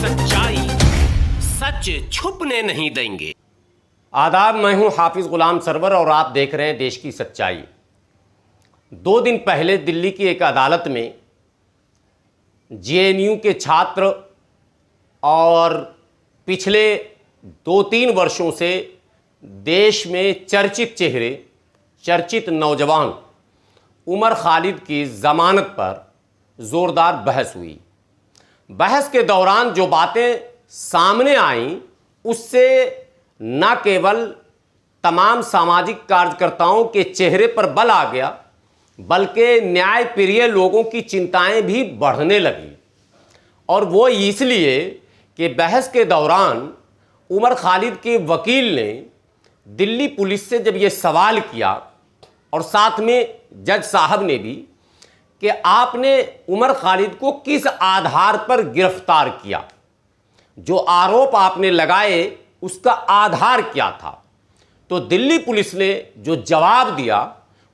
सच्चाई सच छुपने नहीं देंगे। आदाब, मैं हूं हाफिज गुलाम सरवर और आप देख रहे हैं देश की सच्चाई। 2 दिन पहले दिल्ली की एक अदालत में जेएनयू के छात्र और पिछले 2-3 वर्षों से देश में चर्चित चेहरे, चर्चित नौजवान उमर खालिद की ज़मानत पर ज़ोरदार बहस हुई। बहस के दौरान जो बातें सामने आईं उससे न केवल तमाम सामाजिक कार्यकर्ताओं के चेहरे पर बल आ गया, बल्कि न्याय प्रिय लोगों की चिंताएं भी बढ़ने लगी। और वो इसलिए कि बहस के दौरान उमर खालिद के वकील ने दिल्ली पुलिस से जब ये सवाल किया और साथ में जज साहब ने भी कि आपने उमर खालिद को किस आधार पर गिरफ्तार किया, जो आरोप आपने लगाए उसका आधार क्या था, तो दिल्ली पुलिस ने जो जवाब दिया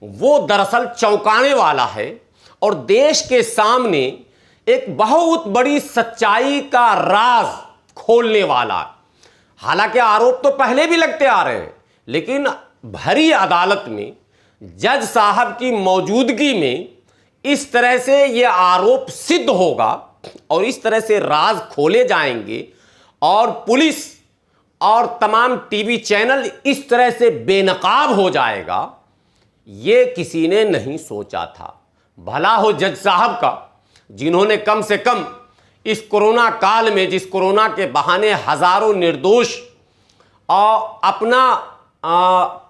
वो दरअसल चौंकाने वाला है और देश के सामने एक बहुत बड़ी सच्चाई का राज खोलने वाला। हालांकि आरोप तो पहले भी लगते आ रहे हैं, लेकिन भरी अदालत में जज साहब की मौजूदगी में इस तरह से ये आरोप सिद्ध होगा और इस तरह से राज खोले जाएंगे और पुलिस और तमाम टीवी चैनल इस तरह से बेनकाब हो जाएगा, ये किसी ने नहीं सोचा था। भला हो जज साहब का, जिन्होंने कम से कम इस कोरोना काल में, जिस कोरोना के बहाने हजारों निर्दोष और अपना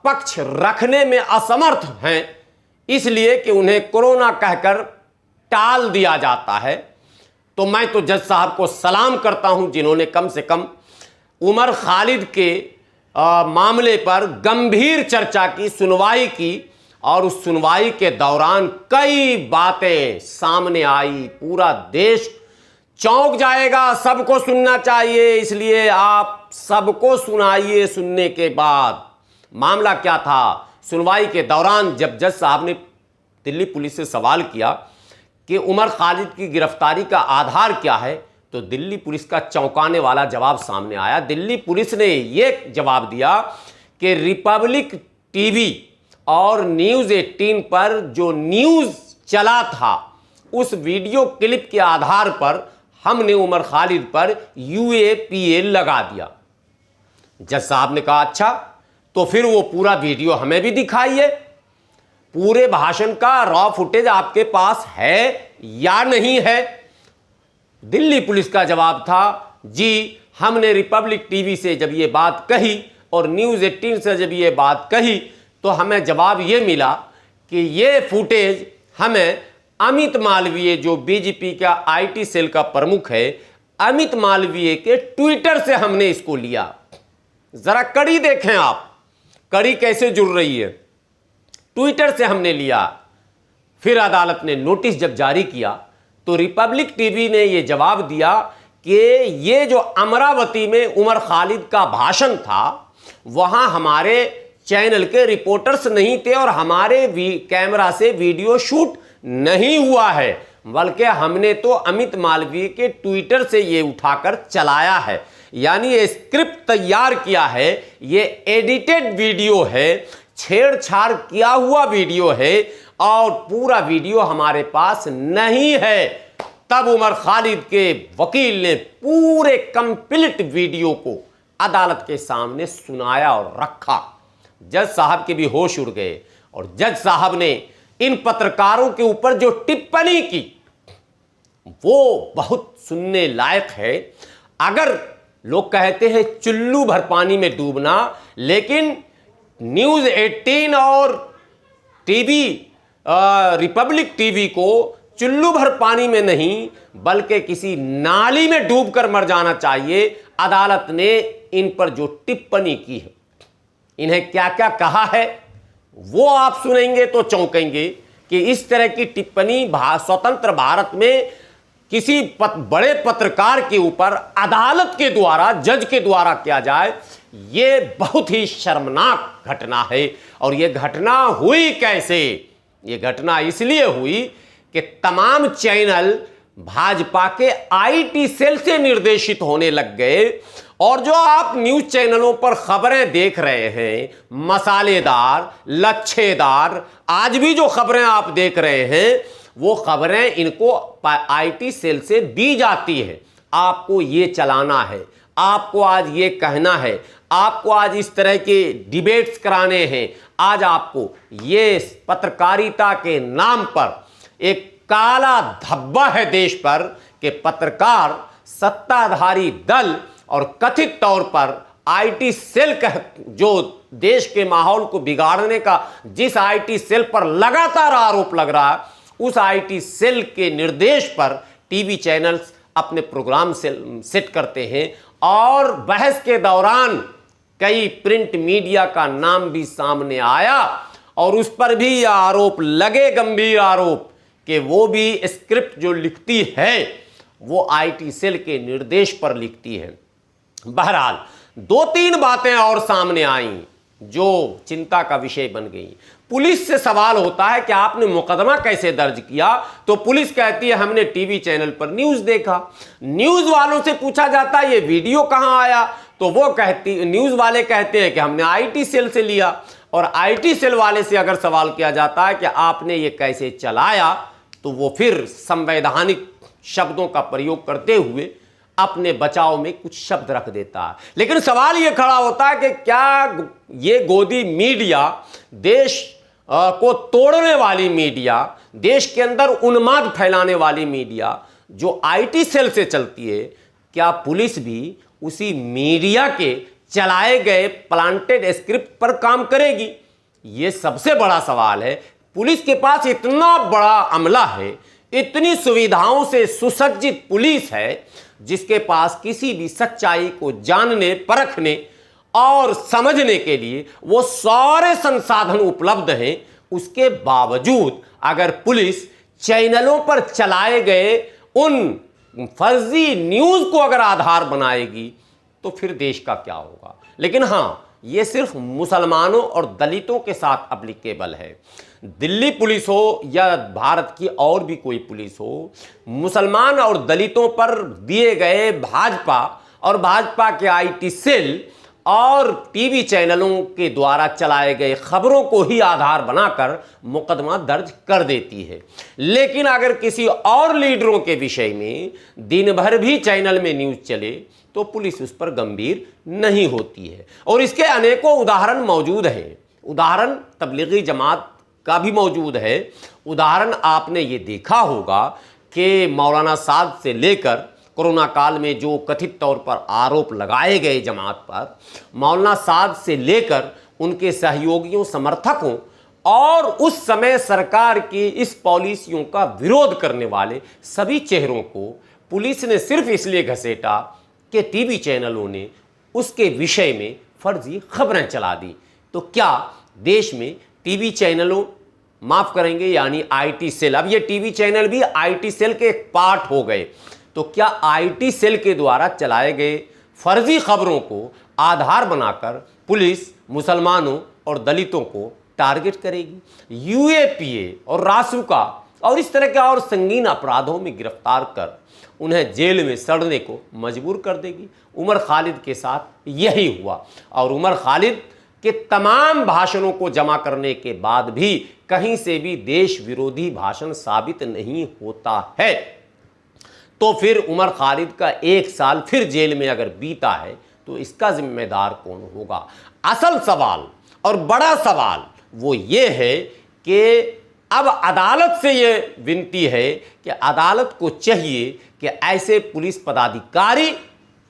पक्ष रखने में असमर्थ हैं, इसलिए कि उन्हें कोरोना कहकर टाल दिया जाता है। तो मैं तो जज साहब को सलाम करता हूं, जिन्होंने कम से कम उमर खालिद के मामले पर गंभीर चर्चा की, सुनवाई की और उस सुनवाई के दौरान कई बातें सामने आई। पूरा देश चौंक जाएगा, सबको सुनना चाहिए, इसलिए आप सबको सुनाइए। सुनने के बाद मामला क्या था, सुनवाई के दौरान जब जज साहब ने दिल्ली पुलिस से सवाल किया कि उमर खालिद की गिरफ्तारी का आधार क्या है, तो दिल्ली पुलिस का चौंकाने वाला जवाब सामने आया। दिल्ली पुलिस ने यह जवाब दिया कि रिपब्लिक टीवी और न्यूज़ 18 पर जो न्यूज़ चला था उस वीडियो क्लिप के आधार पर हमने उमर खालिद पर UAPA लगा दिया। जज साहब ने कहा अच्छा, तो फिर वो पूरा वीडियो हमें भी दिखाइए, पूरे भाषण का रॉ फुटेज आपके पास है या नहीं है। दिल्ली पुलिस का जवाब था जी, हमने रिपब्लिक टीवी से जब ये बात कही और न्यूज़ 18 से जब ये बात कही तो हमें जवाब ये मिला कि ये फुटेज हमें अमित मालवीय, जो बीजेपी का IT सेल का प्रमुख है, अमित मालवीय के ट्विटर से हमने इसको लिया। जरा कड़ी देखें आप, कड़ी कैसे जुड़ रही है, ट्विटर से हमने लिया। फिर अदालत ने नोटिस जब जारी किया तो रिपब्लिक टीवी ने यह जवाब दिया कि ये जो अमरावती में उमर खालिद का भाषण था, वहां हमारे चैनल के रिपोर्टर्स नहीं थे और हमारे कैमरा से वीडियो शूट नहीं हुआ है, बल्कि हमने तो अमित मालवीय के ट्विटर से ये उठाकर चलाया है। यानी ये स्क्रिप्ट तैयार किया है, ये एडिटेड वीडियो है, छेड़छाड़ किया हुआ वीडियो है और पूरा वीडियो हमारे पास नहीं है। तब उमर खालिद के वकील ने पूरे कंप्लीट वीडियो को अदालत के सामने सुनाया और रखा। जज साहब के भी होश उड़ गए और जज साहब ने इन पत्रकारों के ऊपर जो टिप्पणी की वो बहुत सुनने लायक है। अगर लोग कहते हैं चुल्लू भर पानी में डूबना, लेकिन न्यूज़ 18 और टीवी रिपब्लिक टीवी को चुल्लू भर पानी में नहीं बल्कि किसी नाली में डूबकर मर जाना चाहिए। अदालत ने इन पर जो टिप्पणी की है, इन्हें क्या क्या कहा है, वो आप सुनेंगे तो चौंकेंगे कि इस तरह की टिप्पणी स्वतंत्र भारत में किसी बड़े पत्रकार के ऊपर अदालत के द्वारा, जज के द्वारा किया जाए, ये बहुत ही शर्मनाक घटना है। और ये घटना हुई कैसे? ये घटना इसलिए हुई कि तमाम चैनल भाजपा के आईटी सेल से निर्देशित होने लग गए। और जो आप न्यूज चैनलों पर खबरें देख रहे हैं, मसालेदार, लच्छेदार, आज भी जो खबरें आप देख रहे हैं, वो खबरें इनको आईटी सेल से दी जाती है। आपको ये चलाना है, आपको आज ये कहना है, आपको आज इस तरह के डिबेट्स कराने हैं, आज आपको ये पत्रकारिता के नाम पर एक काला धब्बा है देश पर कि पत्रकार सत्ताधारी दल और कथित तौर पर आईटी सेल का जो देश के माहौल को बिगाड़ने का जिस आईटी सेल पर लगातार आरोप लग रहा है, उस आईटी सेल के निर्देश पर टीवी चैनल्स अपने प्रोग्राम सेट करते हैं। और बहस के दौरान कई प्रिंट मीडिया का नाम भी सामने आया और उस पर भी यह आरोप लगे, गंभीर आरोप, कि वो भी स्क्रिप्ट जो लिखती है वो आईटी सेल के निर्देश पर लिखती है। बहरहाल 2-3 बातें और सामने आईं जो चिंता का विषय बन गई। पुलिस से सवाल होता है कि आपने मुकदमा कैसे दर्ज किया, तो पुलिस कहती है हमने टीवी चैनल पर न्यूज देखा। न्यूज वालों से पूछा जाता है ये वीडियो कहां आया, तो वो न्यूज वाले कहते हैं कि हमने आईटी सेल से लिया। और आईटी सेल वाले से अगर सवाल किया जाता है कि आपने ये कैसे चलाया, तो वो फिर संवैधानिक शब्दों का प्रयोग करते हुए अपने बचाव में कुछ शब्द रख देता है। लेकिन सवाल ये खड़ा होता है कि क्या ये गोदी मीडिया, देश को तोड़ने वाली मीडिया, देश के अंदर उन्माद फैलाने वाली मीडिया जो आईटी सेल से चलती है, क्या पुलिस भी उसी मीडिया के चलाए गए प्लांटेड स्क्रिप्ट पर काम करेगी? ये सबसे बड़ा सवाल है। पुलिस के पास इतना बड़ा अमला है, इतनी सुविधाओं से सुसज्जित पुलिस है, जिसके पास किसी भी सच्चाई को जानने, परखने और समझने के लिए वो सारे संसाधन उपलब्ध हैं। उसके बावजूद अगर पुलिस चैनलों पर चलाए गए उन फर्जी न्यूज को अगर आधार बनाएगी, तो फिर देश का क्या होगा? लेकिन हां, यह सिर्फ मुसलमानों और दलितों के साथ एप्लीकेबल है। दिल्ली पुलिस हो या भारत की और भी कोई पुलिस हो, मुसलमान और दलितों पर दिए गए भाजपा और भाजपा के आईटी सेल और टीवी चैनलों के द्वारा चलाए गए खबरों को ही आधार बनाकर मुकदमा दर्ज कर देती है। लेकिन अगर किसी और लीडरों के विषय में दिन भर भी चैनल में न्यूज चले, तो पुलिस उस पर गंभीर नहीं होती है। और इसके अनेकों उदाहरण मौजूद हैं। उदाहरण तबलीगी जमात का भी मौजूद है। उदाहरण आपने ये देखा होगा कि मौलाना साद से लेकर कोरोना काल में जो कथित तौर पर आरोप लगाए गए जमात पर, मौलाना साद से लेकर उनके सहयोगियों, समर्थकों और उस समय सरकार की इस पॉलिसियों का विरोध करने वाले सभी चेहरों को पुलिस ने सिर्फ इसलिए घसीटा कि टीवी चैनलों ने उसके विषय में फर्जी खबरें चला दी। तो क्या देश में टीवी चैनलों, माफ करेंगे, यानी आईटी सेल, अब ये टीवी चैनल भी आईटी सेल के एक पार्ट हो गए, तो क्या आईटी सेल के द्वारा चलाए गए फर्जी खबरों को आधार बनाकर पुलिस मुसलमानों और दलितों को टारगेट करेगी? यूएपीए और रासुका और इस तरह के और संगीन अपराधों में गिरफ्तार कर उन्हें जेल में सड़ने को मजबूर कर देगी? उमर खालिद के साथ यही हुआ। और उमर खालिद के तमाम भाषणों को जमा करने के बाद भी कहीं से भी देश विरोधी भाषण साबित नहीं होता है। तो फिर उमर खालिद का 1 साल फिर जेल में अगर बीता है, तो इसका जिम्मेदार कौन होगा? असल सवाल और बड़ा सवाल वो ये है कि अब अदालत से ये विनती है कि अदालत को चाहिए कि ऐसे पुलिस पदाधिकारी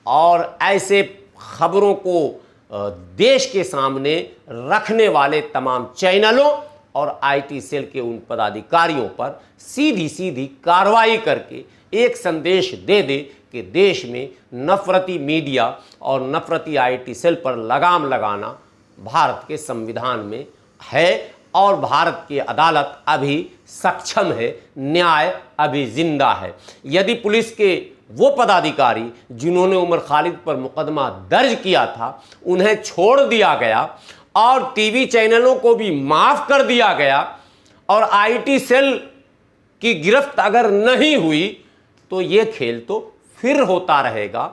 और ऐसे खबरों को देश के सामने रखने वाले तमाम चैनलों और आईटी सेल के उन पदाधिकारियों पर सीधी सीधी कार्रवाई करके एक संदेश दे दे कि देश में नफरती मीडिया और नफरती आईटी सेल पर लगाम लगाना भारत के संविधान में है और भारत की अदालत अभी सक्षम है, न्याय अभी जिंदा है। यदि पुलिस के वो पदाधिकारी जिन्होंने उमर खालिद पर मुकदमा दर्ज किया था, उन्हें छोड़ दिया गया और टीवी चैनलों को भी माफ कर दिया गया और आईटी सेल की गिरफ्त अगर नहीं हुई, तो ये खेल तो फिर होता रहेगा।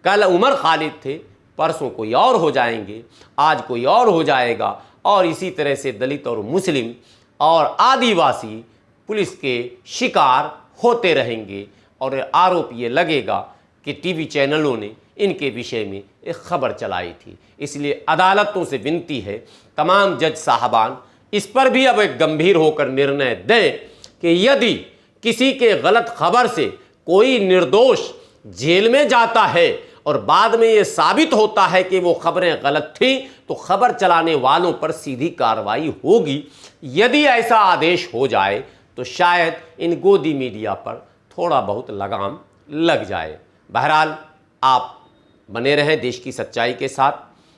कल उमर खालिद थे, परसों कोई और हो जाएंगे, आज कोई और हो जाएगा, और इसी तरह से दलित और मुस्लिम और आदिवासी पुलिस के शिकार होते रहेंगे। और आरोप ये लगेगा कि टीवी चैनलों ने इनके विषय में एक खबर चलाई थी। इसलिए अदालतों से विनती है, तमाम जज साहबान इस पर भी अब एक गंभीर होकर निर्णय दें कि यदि किसी के गलत खबर से कोई निर्दोष जेल में जाता है और बाद में ये साबित होता है कि वो खबरें गलत थी, तो खबर चलाने वालों पर सीधी कार्रवाई होगी। यदि ऐसा आदेश हो जाए तो शायद इन गोदी मीडिया पर थोड़ा बहुत लगाम लग जाए। बहरहाल आप बने रहें देश की सच्चाई के साथ।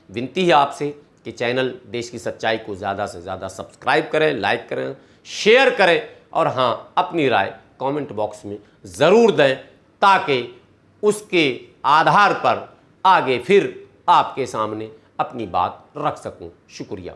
विनती है आपसे कि चैनल देश की सच्चाई को ज़्यादा से ज़्यादा सब्सक्राइब करें, लाइक करें, शेयर करें, और हाँ, अपनी राय कमेंट बॉक्स में ज़रूर दें, ताकि उसके आधार पर आगे फिर आपके सामने अपनी बात रख सकूं। शुक्रिया।